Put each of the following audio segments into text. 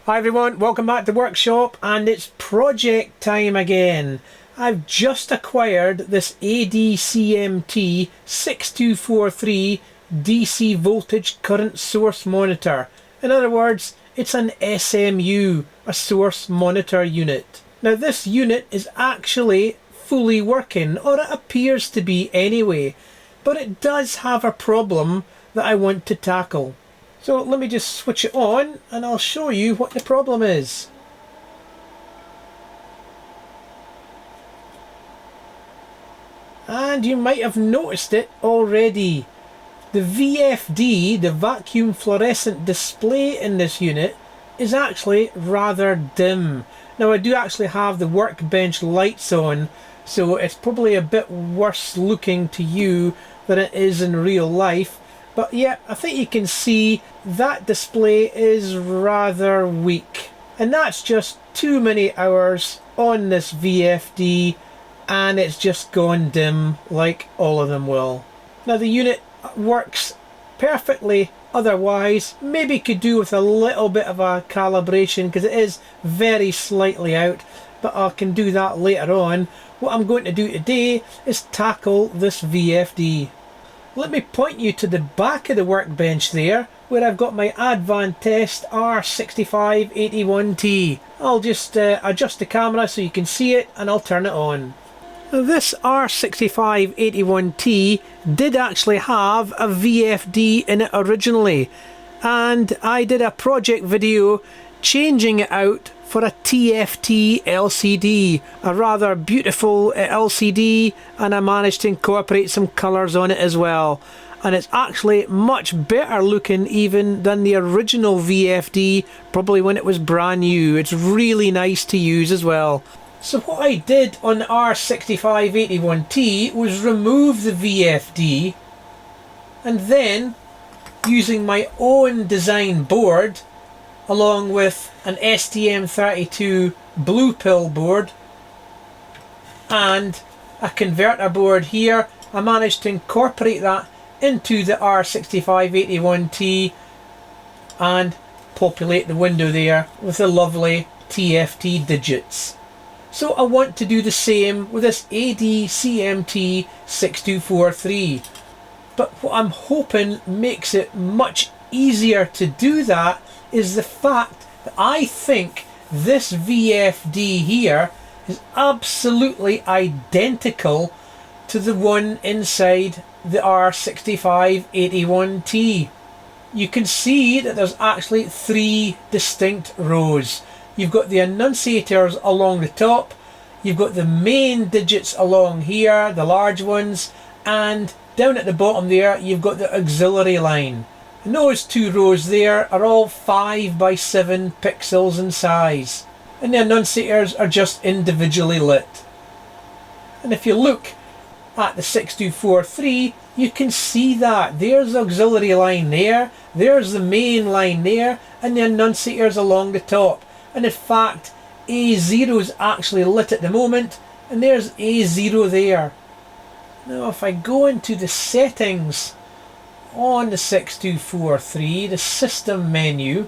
Hi everyone, welcome back to the workshop, and it's project time again. I've just acquired this ADCMT 6243 DC voltage current source monitor. In other words, it's an SMU, a source monitor unit. Now this unit is actually fully working, or it appears to be anyway, but it does have a problem that I want to tackle. So let me just switch it on and I'll show you what the problem is. And you might have noticed it already. The VFD, the vacuum fluorescent display in this unit, is actually rather dim. Now I do actually have the workbench lights on, so it's probably a bit worse looking to you than it is in real life. But yeah, I think you can see that display is rather weak. And that's just too many hours on this VFD, and it's just gone dim like all of them will. Now the unit works perfectly otherwise. Maybe could do with a little bit of a calibration because it is very slightly out, but I can do that later on. What I'm going to do today is tackle this VFD. Let me point you to the back of the workbench there, where I've got my Advantest R6581T. I'll just adjust the camera so you can see it, and I'll turn it on. Now, this R6581T did actually have a VFD in it originally, and I did a project video changing it out for a TFT LCD, a rather beautiful LCD, and I managed to incorporate some colours on it as well. And it's actually much better looking even than the original VFD, probably when it was brand new. It's really nice to use as well. So what I did on the R6581T was remove the VFD, and then using my own design board along with an STM32 BluePill board and a converter board here, I managed to incorporate that into the R6581T and populate the window there with the lovely TFT digits. So I want to do the same with this ADCMT 6243, but what I'm hoping makes it much easier to do that is the fact that I think this VFD here is absolutely identical to the one inside the R6581T. You can see that there's actually three distinct rows. You've got the annunciators along the top, you've got the main digits along here, the large ones, and down at the bottom there you've got the auxiliary line. And those two rows there are all 5 by 7 pixels in size, and the annunciators are just individually lit. And if you look at the 6243, you can see that there's the auxiliary line there, there's the main line there, and the annunciators along the top. And in fact, A0 is actually lit at the moment, and there's A0 there. Now if I go into the settings on the 6243, the system menu,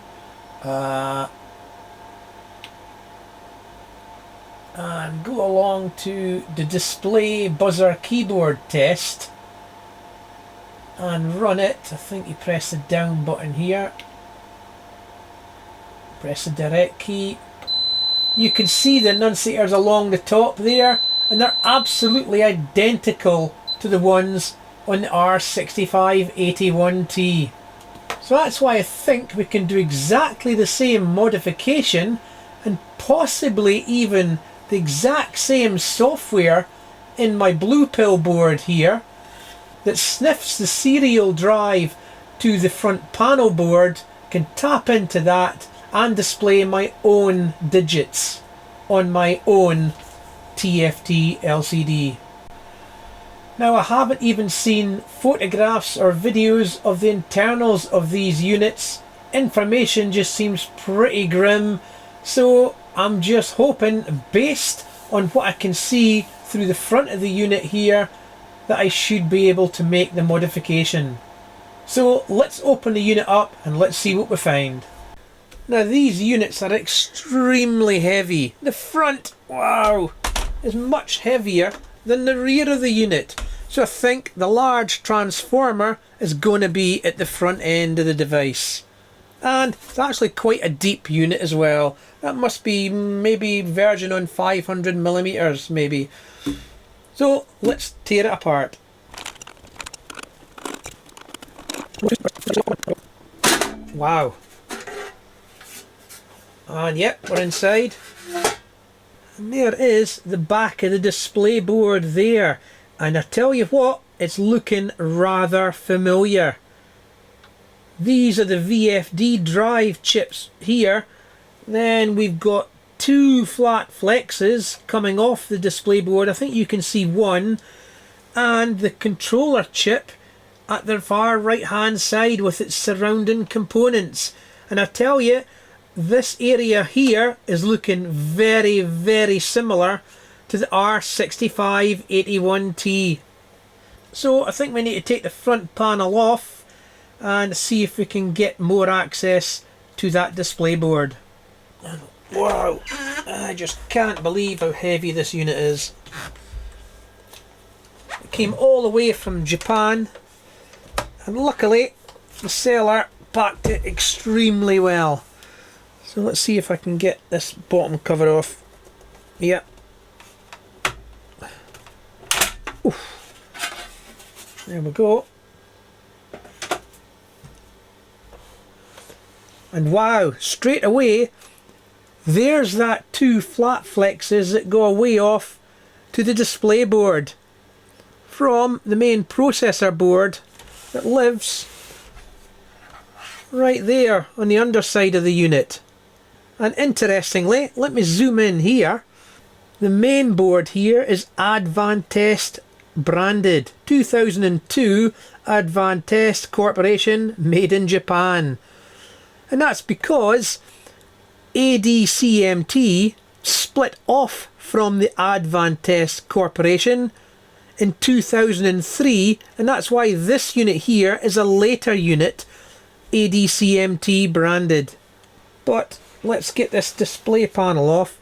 and go along to the display buzzer keyboard test and run it. I think you press the down button here, press the direct key. You can see the annunciators along the top there, and they're absolutely identical to the ones on the R6581T. So that's why I think we can do exactly the same modification, and possibly even the exact same software in my BluePill board here that sniffs the serial drive to the front panel board, can tap into that and display my own digits on my own TFT LCD. Now I haven't even seen photographs or videos of the internals of these units. Information just seems pretty grim, so I'm just hoping, based on what I can see through the front of the unit here, that I should be able to make the modification. So let's open the unit up and let's see what we find. Now these units are extremely heavy. The front, wow, is much heavier than the rear of the unit. So I think the large transformer is going to be at the front end of the device. And it's actually quite a deep unit as well. That must be maybe verging on 500 millimeters maybe. So let's tear it apart. Wow. And yep, we're inside. And there is the back of the display board there. And I tell you what, it's looking rather familiar. These are the VFD drive chips here. Then we've got two flat flexes coming off the display board. I think you can see one. And the controller chip at the far right hand side with its surrounding components. And I tell you, this area here is looking very, very similar to the R6581T. So I think we need to take the front panel off and see if we can get more access to that display board. Wow, I just can't believe how heavy this unit is. It came all the way from Japan, and luckily the seller packed it extremely well. So let's see if I can get this bottom cover off. Yep. Oof. There we go. And wow, straight away, there's that two flat flexes that go away off to the display board from the main processor board that lives right there on the underside of the unit. And interestingly, let me zoom in here. The main board here is Advantest branded. 2002 Advantest Corporation, made in Japan. And that's because ADCMT split off from the Advantest Corporation in 2003, and that's why this unit here is a later unit, ADCMT branded. But let's get this display panel off.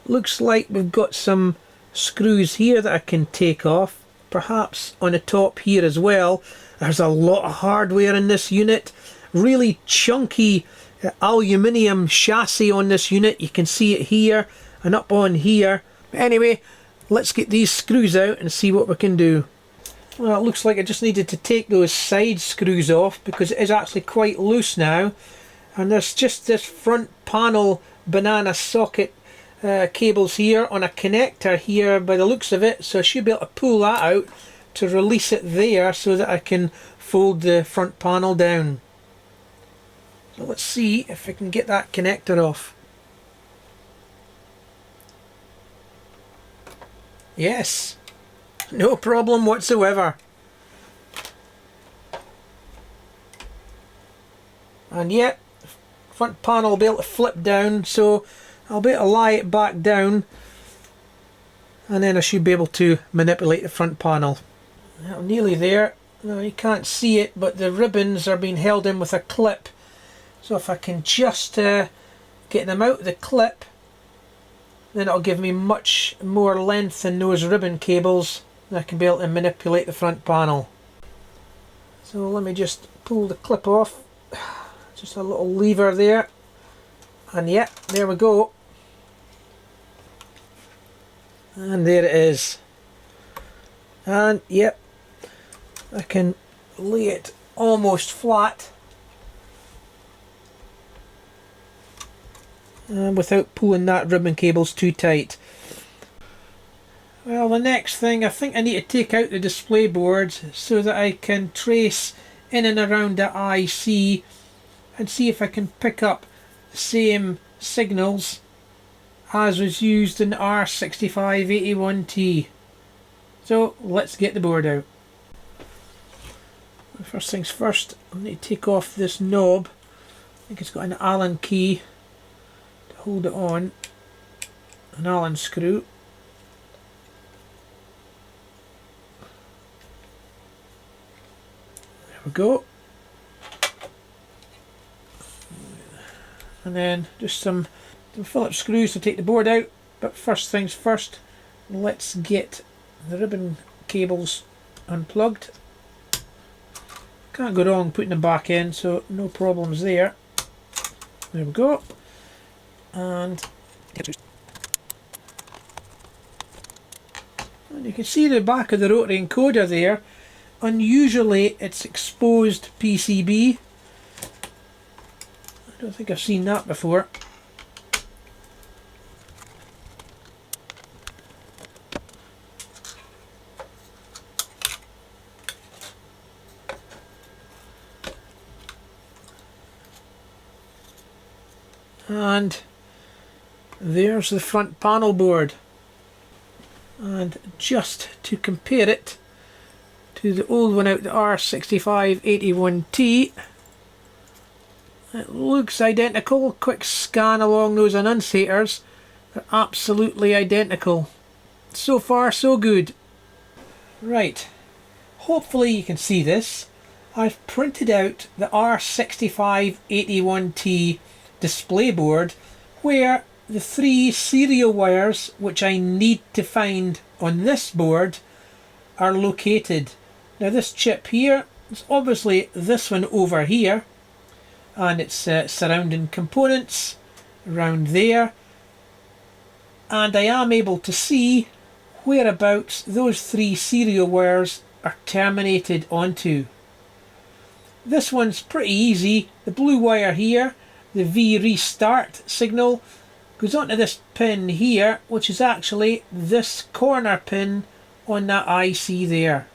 Looks like we've got some screws here that I can take off, perhaps on the top here as well. There's a lot of hardware in this unit. Really chunky aluminium chassis on this unit. You can see it here and up on here. Anyway, let's get these screws out and see what we can do. Well, it looks like I just needed to take those side screws off because it is actually quite loose now. And there's just this front panel banana socket cables here on a connector here by the looks of it. So I should be able to pull that out to release it there so that I can fold the front panel down. So let's see if I can get that connector off. Yes, no problem whatsoever. And yet, front panel will be able to flip down, so I'll be able to lie it back down, and then I should be able to manipulate the front panel. Now, nearly there. No, you can't see it, but the ribbons are being held in with a clip. So if I can just get them out of the clip, then it'll give me much more length in those ribbon cables, and I can be able to manipulate the front panel. So let me just pull the clip off. Just a little lever there, and yeah, there we go. And there it is. And yep, I can lay it almost flat without pulling that ribbon cables too tight. Well, the next thing, I think I need to take out the display boards so that I can trace in and around the IC and see if I can pick up the same signals as was used in the R6581T. So let's get the board out. First things first, I need to take off this knob. I think it's got an Allen key to hold it on, an Allen screw. There we go. and then just some Phillips screws to take the board out. But first things first, let's get the ribbon cables unplugged. Can't go wrong putting them back in, so no problems there. There we go. And you can see the back of the rotary encoder there. Unusually it's exposed PCB. I don't think I've seen that before. And there's the front panel board. And just to compare it to the old one out, the R6581T, it looks identical. Quick scan along those annunciators, they're absolutely identical. So far so good. Right, hopefully you can see this. I've printed out the R6581T display board where the 3 serial wires which I need to find on this board are located. Now this chip here is obviously this one over here, and its surrounding components around there, and I am able to see whereabouts those 3 serial wires are terminated onto. This one's pretty easy. The blue wire here, the V restart signal, goes onto this pin here, which is actually this corner pin on that IC there.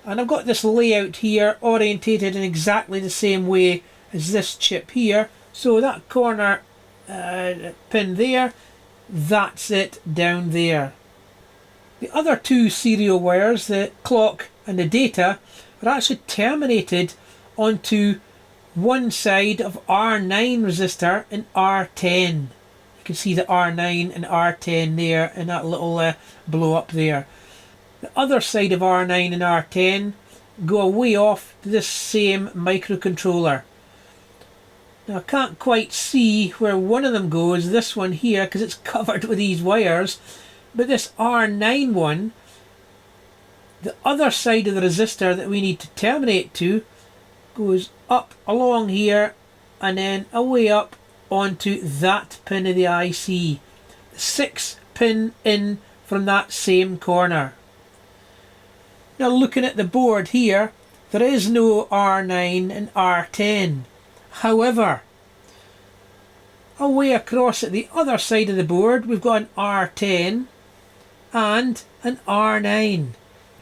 And I've got this layout here orientated in exactly the same way as this chip here. So that corner pin there, that's it down there. The other 2 serial wires, the clock and the data, are actually terminated onto one side of R9 resistor in R10. You can see the R9 and R10 there in that little blow up there. The other side of R9 and R10 go away off to this same microcontroller. Now I can't quite see where one of them goes, this one here, because it's covered with these wires, but this R9 one, the other side of the resistor that we need to terminate to, goes up along here and then away up onto that pin of the IC. 6 pin in from that same corner. Now looking at the board here, there is no R9 and R10. However, away across at the other side of the board we've got an R10 and an R9.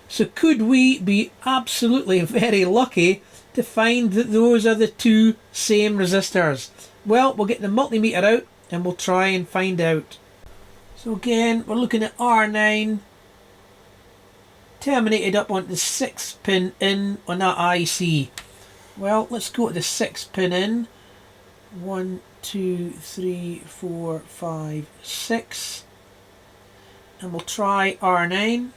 So could we be absolutely very lucky to find that those are the 2 same resistors? Well, we'll get the multimeter out and we'll try and find out. So again, we're looking at R9 terminated up onto the 6 pin in on that IC. Well, let's go to the 6 pin in. 1, 2, 3, 4, 5, 6. And we'll try R9.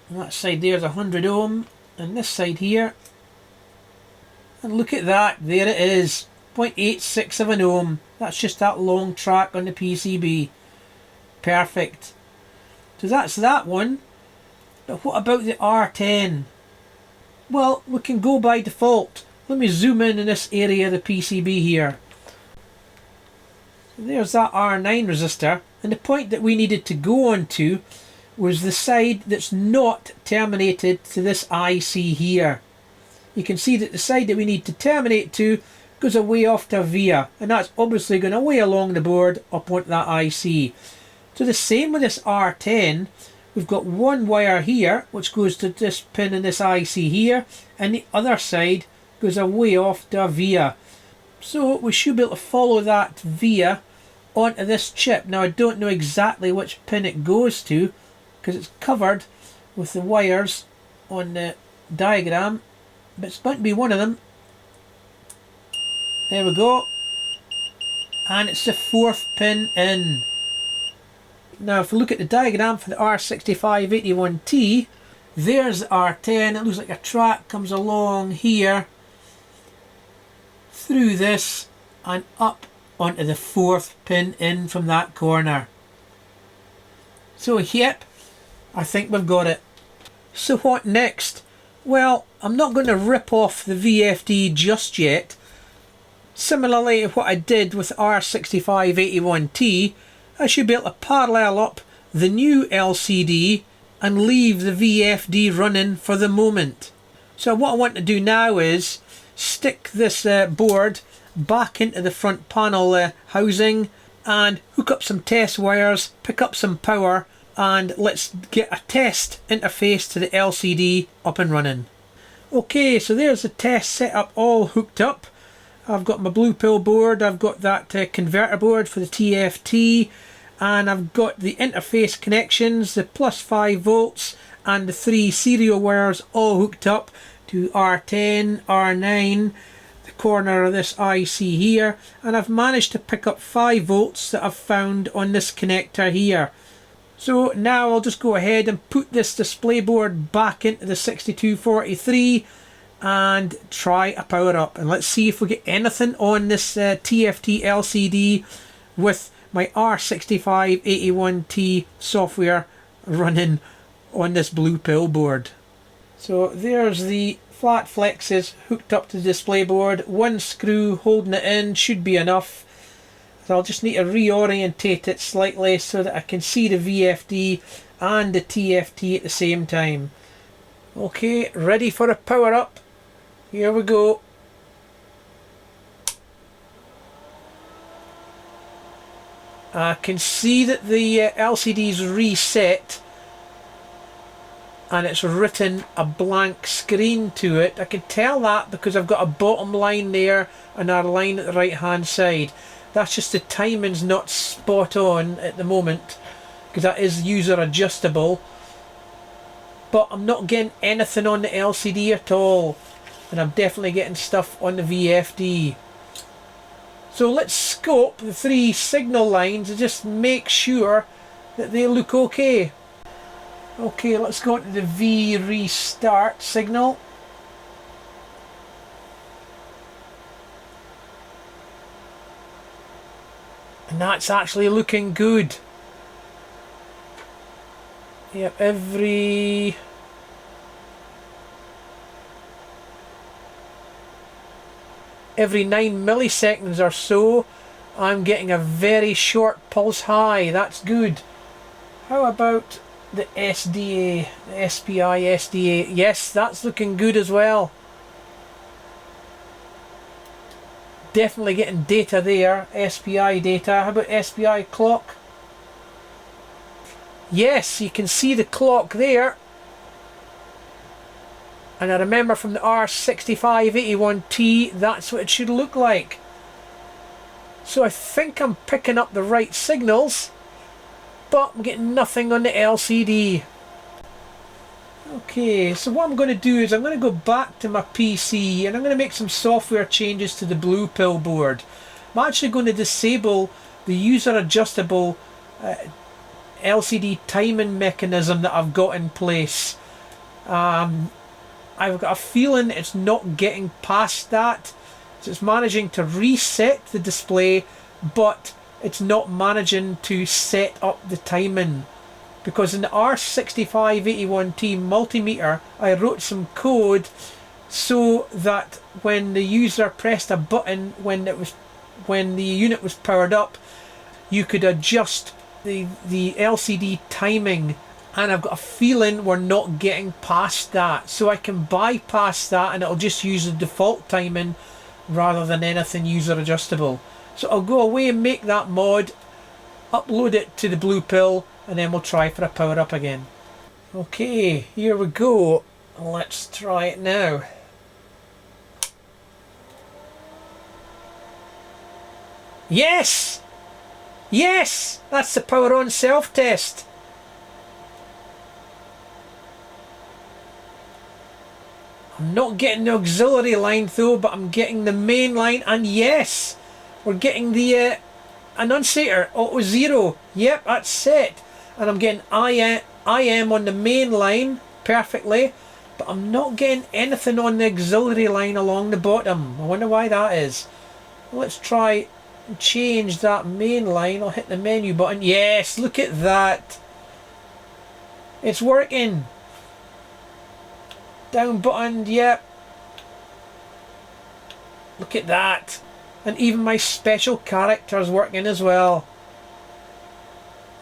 And that side there's 100 ohm, and this side here, and look at that, there it is, 0.86 of an ohm. That's just that long track on the PCB. Perfect. So that's that one. But what about the R10? Well, we can go by default. Let me zoom in this area of the PCB here. So there's that R9 resistor, and the point that we needed to go on to was the side that's not terminated to this IC here. You can see that the side that we need to terminate to goes away off to VIA, and that's obviously going away along the board up onto that IC. So the same with this R10, we've got one wire here which goes to this pin in this IC here, and the other side goes away off to VIA. So we should be able to follow that VIA onto this chip. Now I don't know exactly which pin it goes to, because it's covered with the wires on the diagram, but it's going to be one of them. There we go, and it's the 4th pin in. Now if we look at the diagram for the R6581T, there's the R10. It looks like a track comes along here, through this and up onto the 4th pin in from that corner. So yep, I think we've got it. So what next? Well, I'm not going to rip off the VFD just yet. Similarly to what I did with R6581T, I should be able to parallel up the new LCD and leave the VFD running for the moment. So what I want to do now is stick this board back into the front panel housing and hook up some test wires, pick up some power, and let's get a test interface to the LCD up and running. Okay, so there's the test setup all hooked up. I've got my BluePill board, I've got that converter board for the TFT, and I've got the interface connections, the plus 5 volts and the 3 serial wires all hooked up to R10, R9, the corner of this IC here, and I've managed to pick up 5 volts that I've found on this connector here. So now I'll just go ahead and put this display board back into the 6243 and try a power up, and let's see if we get anything on this TFT LCD with my R6581T software running on this BluePill board. So there's the flat flexes hooked up to the display board. One screw holding it in should be enough. So I'll just need to reorientate it slightly so that I can see the VFD and the TFT at the same time. Okay, ready for a power up. Here we go. I can see that the LCD's reset and it's written a blank screen to it. I can tell that because I've got a bottom line there and a line at the right hand side. That's just the timing's not spot on at the moment because that is user adjustable, but I'm not getting anything on the LCD at all, and I'm definitely getting stuff on the VFD. So let's scope the 3 signal lines and just make sure that they look okay. Okay, let's go into the V restart signal. And that's actually looking good. Yep, every 9 milliseconds or so I'm getting a very short pulse high. That's good. How about the SDA, the SPI SDA? Yes, that's looking good as well. Definitely getting data there, SPI data. How about SPI clock? Yes, you can see the clock there. And I remember from the R6581T, that's what it should look like. So I think I'm picking up the right signals, but I'm getting nothing on the LCD. Okay, so what I'm going to do is I'm going to go back to my PC and I'm going to make some software changes to the BluePill board. I'm actually going to disable the user adjustable LCD timing mechanism that I've got in place. I've got a feeling it's not getting past that. So it's managing to reset the display, but it's not managing to set up the timing. Because in the R6581T multimeter, I wrote some code so that when the user pressed a button when the unit was powered up, you could adjust the LCD timing, and I've got a feeling we're not getting past that. So I can bypass that and it'll just use the default timing rather than anything user adjustable. So I'll go away and make that mod, upload it to the BluePill, and then we'll try for a power up again. Okay, here we go. Let's try it now. Yes! Yes! That's the power on self-test. I'm not getting the auxiliary line though, but I'm getting the main line, and yes! We're getting the annunciator, auto 0. Yep, that's set. And I'm getting IM on the main line perfectly. but I'm not getting anything on the auxiliary line along the bottom. I wonder why that is. Let's try and change that main line. I'll hit the menu button. Yes, look at that. It's working. Down button, yep. Look at that. And even my special character's working as well.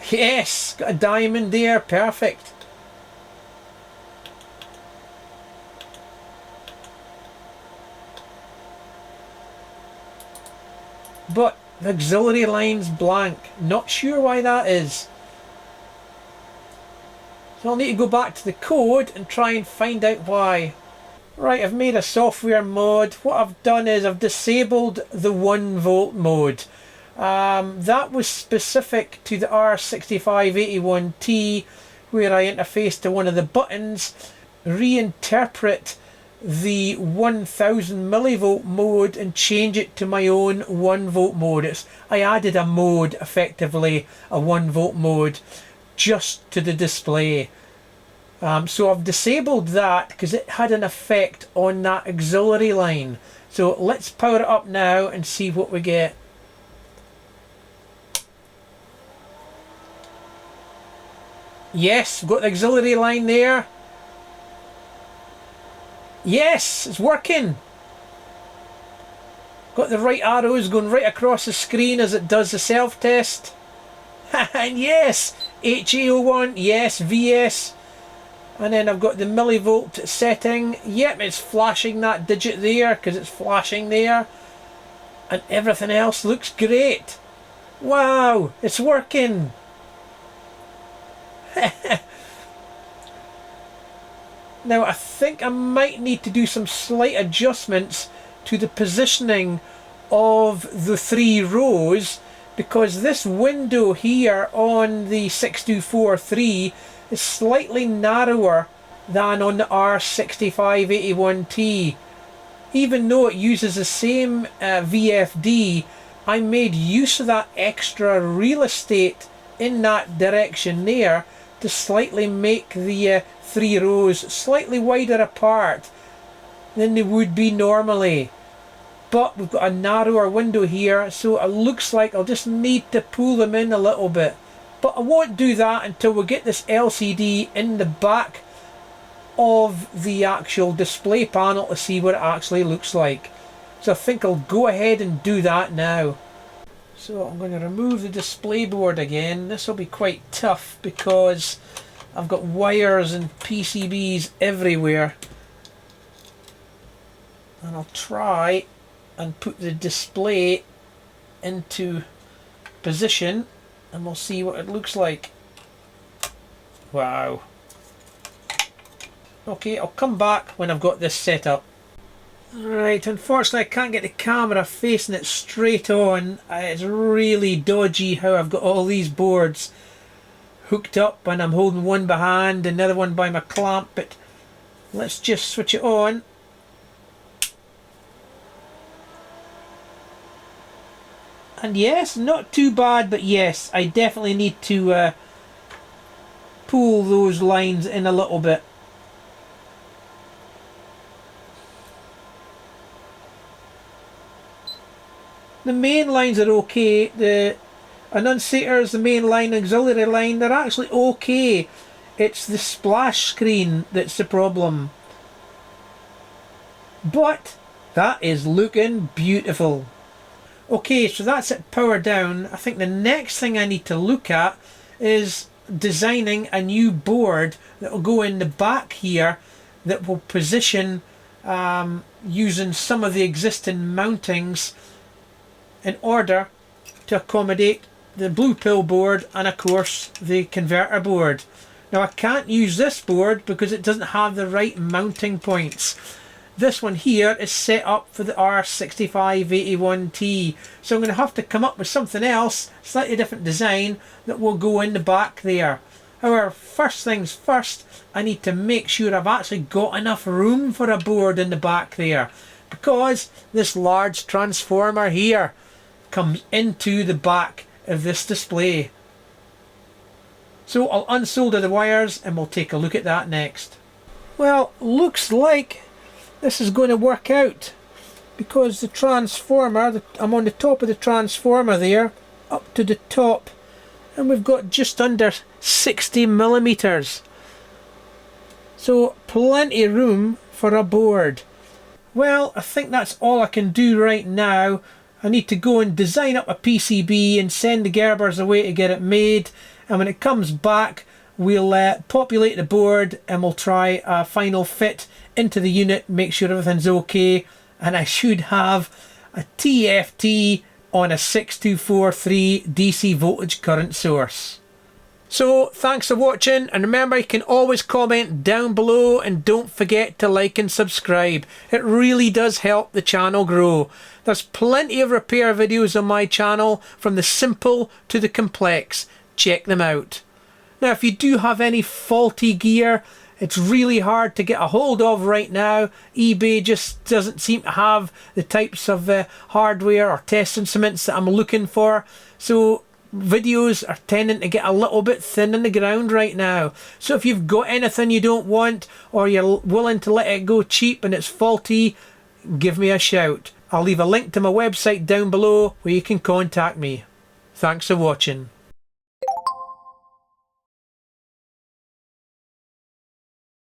Yes, got a diamond there, perfect. But the auxiliary line's blank. Not sure why that is. So I'll need to go back to the code and try and find out why. Right, I've made a software mode. What I've done is I've disabled the 1 volt mode. That was specific to the R6581T, where I interface to one of the buttons, reinterpret the 1000 millivolt mode and change it to my own 1 volt mode. I added a mode, effectively a 1 volt mode, just to the display. So I've disabled that because it had an effect on that auxiliary line. So let's power it up now and see what we get. Yes, we've got the auxiliary line there. Yes, it's working. Got the right arrows going right across the screen as it does the self-test. And yes, HA01, yes, VS. And then I've got the millivolt setting. Yep, it's flashing that digit there because it's flashing there. And everything else looks great. Wow, it's working. Now I think I might need to do some slight adjustments to the positioning of the 3 rows, because this window here on the 6243 is slightly narrower than on the R6581T. Even though it uses the same VFD, I made use of that extra real estate in that direction there to slightly make the 3 rows slightly wider apart than they would be normally. But we've got a narrower window here, so it looks like I'll just need to pull them in a little bit. But I won't do that until we get this LCD in the back of the actual display panel to see what it actually looks like. So I think I'll go ahead and do that now. So I'm going to remove the display board again. This will be quite tough because I've got wires and PCBs everywhere. And I'll try and put the display into position and we'll see what it looks like. Wow. Okay, I'll come back when I've got this set up. Right, unfortunately I can't get the camera facing it straight on. It's really dodgy how I've got all these boards hooked up and I'm holding one by hand and the other one by my clamp, but let's just switch it on. And yes, not too bad, but yes, I definitely need to pull those lines in a little bit. The main lines are okay. The annunciators, the main line, auxiliary line, they're actually okay. It's the splash screen that's the problem. But that is looking beautiful. Okay, so that's it powered down. I think the next thing I need to look at is designing a new board that will go in the back here that will position using some of the existing mountings in order to accommodate the BluePill board and of course the converter board. Now I can't use this board because it doesn't have the right mounting points. This one here is set up for the R6581T, so I'm going to have to come up with something else, slightly different design, that will go in the back there. However, first things first, I need to make sure I've actually got enough room for a board in the back there, because this large transformer here comes into the back of this display. So I'll unsolder the wires and we'll take a look at that next. Well, looks like this is going to work out, because the transformer, I'm on the top of the transformer there, up to the top, and we've got just under 60 millimeters. So plenty of room for a board. Well, I think that's all I can do right now. I need to go and design up a PCB and send the Gerbers away to get it made, and when it comes back we'll populate the board and we'll try a final fit into the unit, make sure everything's okay, and I should have a TFT on a 6243 DC voltage current source. So thanks for watching, and remember you can always comment down below, and don't forget to like and subscribe. It really does help the channel grow. There's plenty of repair videos on my channel, from the simple to the complex. Check them out. Now if you do have any faulty gear, it's really hard to get a hold of right now. eBay just doesn't seem to have the types of hardware or test instruments that I'm looking for. So videos are tending to get a little bit thin in the ground right now. So if you've got anything you don't want, or you're willing to let it go cheap and it's faulty, give me a shout. I'll leave a link to my website down below where you can contact me. Thanks for watching.